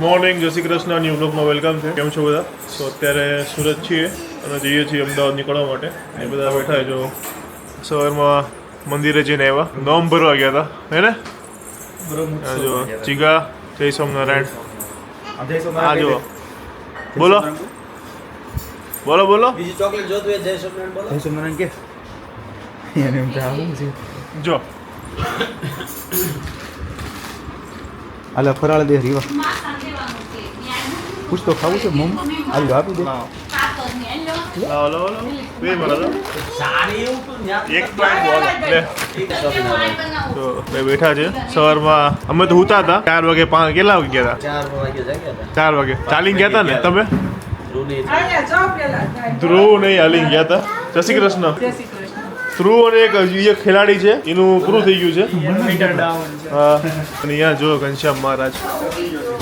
Morning, જય Shri Krishna. New બ્લોગમાં welcome છે. કેમ છો બધા? સો અત્યારે સુરત છીએ અને જઈએ છીએ અમદાવાદ નીકળવા માટે. એ બધા બેઠા જો સવારમાં મંદિરે જઈને આવ્યા, નોમ ભરવા ગયા હતા હે ને. જો ચીગા, જય સોમનારાયણ. હા જો બોલો બોલો બોલો. બીજી ચોકલેટ જોતું હોય જય સોમનારાયણ બોલો. જય સોમનારાયણ કે એને એમ ચાલું છે. જો આલા ફરાળ દે રીવા कुछ तो खाऊ છે મમ આલી આપી દે. લાવો લાવો લાવો બે બરાબર. એક પોઈન્ટ બોલો લે. તો બે બેઠા છે. સવારમાં અમે તો હુતા હતા 4 વાગે. કેટલા વાગે ગયા હતા? 4 વાગે જાગ્યા હતા. 4 વાગે ચાલીને ગયા હતા ને તમે? ધ્રુવ નહીં, હાલીને ગયા હતા. જય શ્રી કૃષ્ણ. ધ્રુવ અને એક ખેલાડી છે, એનું પૂરું થઈ ગયું છે. હા, અને અહીંયા જો ઘનશ્યામ મહારાજ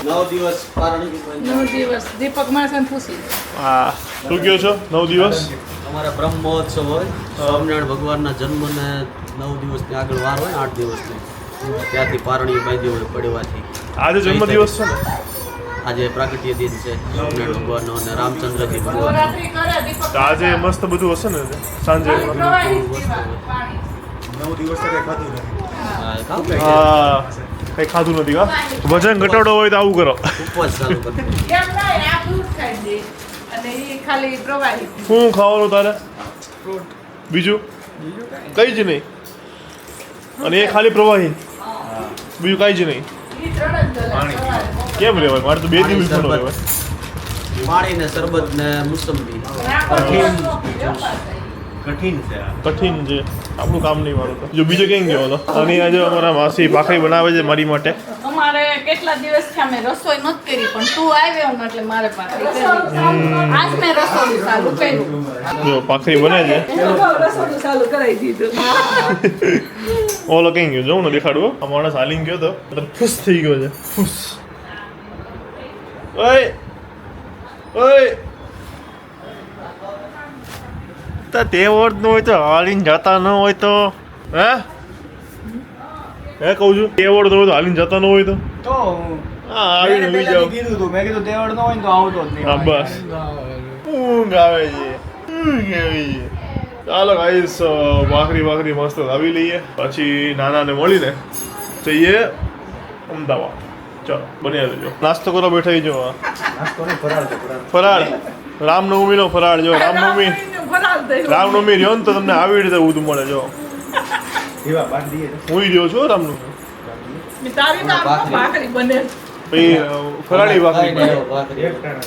9 દિવસ પારણી 9 દિવસ દીપક માસન પૂછી. હા, શું કહો છો? 9 દિવસ અમારા બ્રહ્મ મહોત્સવ હોય. સ્વામિનારાયણ ભગવાનના જન્મને 9 દિવસની આગળ વાર હોય, 8 દિવસની ત્યાંથી પારણી બાંધી હોય પડવાથી. આજે જન્મ દિવસ છે ને? આજે પ્રાકટ્ય દિન છે સ્વામિનારાયણ ભગવાનનો અને રામચંદ્રજી ભગવાન. નવરાત્રી કરે દીપક. તો આજે મસ્ત બધું હશે ને સાંજે? 9 દિવસ તો કઈ ખાધું નથી. હા, કઈ ખાધું નથી. હા, વજન ઘટાડો હોય તો આવું કરો. ઉપવાસ ચાલુ કરતો. કેમ ના આ ફ્રૂટ ખાઈ દે અને એ ખાલી પ્રવાહી. શું ખાવાનું તારે? બીજું કઈ જ નહીં. અને એ ખાલી પ્રવાહી, બીજું કઈ જ નહીં. ઈ ત્રણ જ ગલા. કેમ રેવાય? મારે તો 2 દિવસ ન રેવાય. પાણી ને શરબત ને મુસંબી. કઠિન છે આ. કઠિન છે, આપણું કામ નહીં મારું તો. જો બીજો કેમ ગયો હતો? અને આજે અમારા માસી ભાખરી બનાવે છે મારી માટે. અમારે કેટલા દિવસથી અમે રસોઈ નહોતી કરી પણ તું આવ્યો ને એટલે મારે ભાખરી કરી. આજ મેં રસોઈ ચાલુ કર્યું. જો ભાખરી બને છે. રસોઈ ચાલુ કરાવી દીધું. ઓલો કઈ ગયો? જોઉં ને દેખાડવો. આ માણસ હાલીને ગયો તો એટલે ખુશ થઈ ગયો છે. ખુશ. ઓય ઓય, તો તે વર્ડ નું હોય તો હાલીને જતા ન હોય તો હે કહું છું. તે વર્ડ હોય તો હાલીને જતા ન હોય તો હા આવીને ઉઈ જાવ. કીધું તું મેં કીધું તેવડ ન હોય ને તો આવતો જ નહીં. હા બસ, ઊંઘ આવે છે, ઊંઘ આવી છે. ચાલો ગાઈસ, ભાખરી મસ્ત આવી લઈએ, પછી નાનાને મળીને જઈએ અમદાવાદ. ચાલો બની આવજો. નાસ્તો કરો, બેઠા જો. નાસ્તો નહીં, ફરાળ છે, ફરાળ. ફરાળ, રામનવમીનો ફરાળ. જો રામનવમી રહ્યો ને તો તમને આવી રીતે બધું મળે. જો એવા બાંધીએ હું રહ્યો છું રામનવમી. તારી તો ભાખરી બને. પછી ફરાળી ભાખરી બને. એક ટાણા.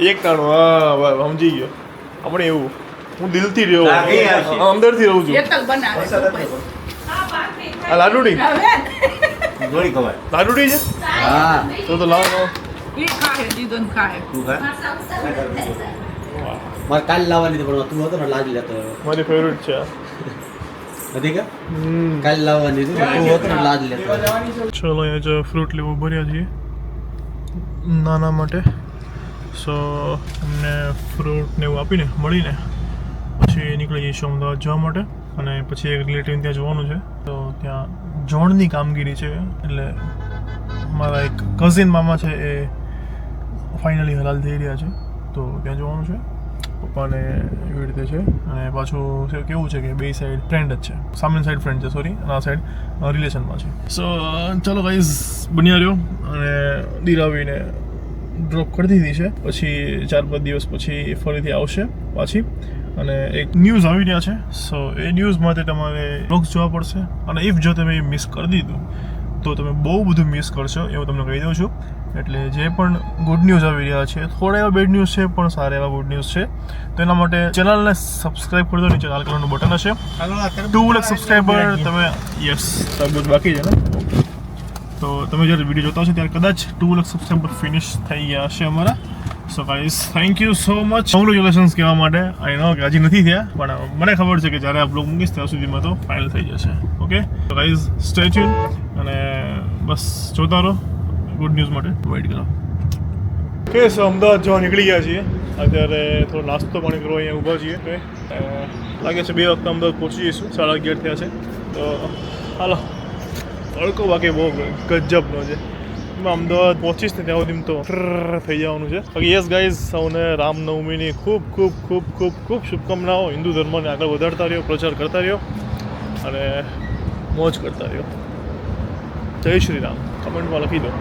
એક ટાણું. હા બસ સમજી ગયો. આપણે એવું હું દિલથી રહ્યો, અંદરથી રહું છું. એકલ બનાવે આ લાડુડી ગોળી ખવાય. લાડુડી છે હા. તો લાવો લાવો. ઈ ખાય દીદો ને ખાય. તું ખા. મારે કાલ લાવવાની હતી પણ તું હતો ને લાજ લેતો હતો. મારી ફેવરેટ છે. નથી કે કાલ લાવવાની હતી તું હતો ને લાજ લેતો હતો. ચલો અહીંયા જો ફ્રૂટ લેવું ભર્યા છીએ નાના માટે. સો અમને ફ્રૂટ ને એવું આપીને મળીને પછી નીકળી જઈશું અમદાવાદ જવા માટે. અને પછી એક રિલેટિવ ત્યાં જોવાનું છે, તો ત્યાં જોણની કામગીરી છે. એટલે મારા એક કઝિન મામા છે, એ ફાઇનલી હલાલ થઈ રહ્યા છે, તો ત્યાં જોવાનું છે. પપ્પાને એવી રીતે છે. અને પાછું કેવું છે કે બે સાઈડ ફ્રેન્ડ જ છે. સામેની સાઈડ ફ્રેન્ડ છે, સોરી, અને આ સાઈડ રિલેશનમાં છે. સો ચલો ગાઈઝ બન્યા રહ્યો. અને દિરાવીને ડ્રોપ કરી દીધી છે. પછી 4-5 દિવસ પછી ફરીથી આવશે પાછી. અને એક ન્યૂઝ આવી રહ્યા છે. સો એ ન્યૂઝ માટે તમારે બ્લોગ્સ જોવા પડશે. અને ઇફ જો તમે મિસ કરી દીધું તો તમે બહુ બધું મિસ કરશો, એવું તમને કહી દઉં છું. એટલે જે પણ ગુડ ન્યૂઝ આવી રહ્યા છે, થોડા એવા બેડ ન્યૂઝ છે પણ સારા એવા ગુડ ન્યૂઝ છે. તો એના માટે ચેનલને સબસ્ક્રાઈબ કરી દો. નીચે લાલ કલરનું બટન હશે, 2 લાખ સબસ્ક્રાઈબર તમે. યસ, બધું બાકી છે ને. તો તમે જ્યારે વિડીયો જોતા હશો ત્યારે કદાચ 2 લાખ સબસ્ક્રાઈબર ફિનિશ થઈ ગયા હશે અમારા. So guys thank you so much. Congratulations કહેવા માટે. આઈ નો કે હજી નથી થયા, પણ મને ખબર છે કે જ્યારે આ બ્લોગ મૂકીશ ત્યાં સુધીમાં તો ફાઇનલ થઈ જશે. ઓકે, તો ગાઈઝ સ્ટે ટ્યુન અને બસ જોતા રહો. ગુડ ન્યૂઝ માટે વેઇટ કરો. ઓકે, સો અમદાવાદ જવા નીકળી ગયા છીએ. અત્યારે થોડો નાસ્તો પાણી કરવા અહીંયા ઊભા છીએ. ઓકે, લાગે છે 2 વાગતા અમદાવાદ પહોંચી જઈશું. 11:30 થયા છે. તો હાલો. તડકો બાકી બહુ ગજબનો છે. હું અમદાવાદ પહોંચીશ ને ત્યાં સુધી તો થઈ જવાનું છે. બાકી યસ ગાઈઝ, સૌને રામનવમીની ખૂબ ખૂબ ખૂબ ખૂબ ખૂબ શુભકામનાઓ. હિન્દુ ધર્મને આગળ વધારતા રહ્યો, પ્રચાર કરતા રહ્યો અને મોજ કરતા રહ્યો. જય શ્રી રામ. કમેન્ટમાં લખી દો.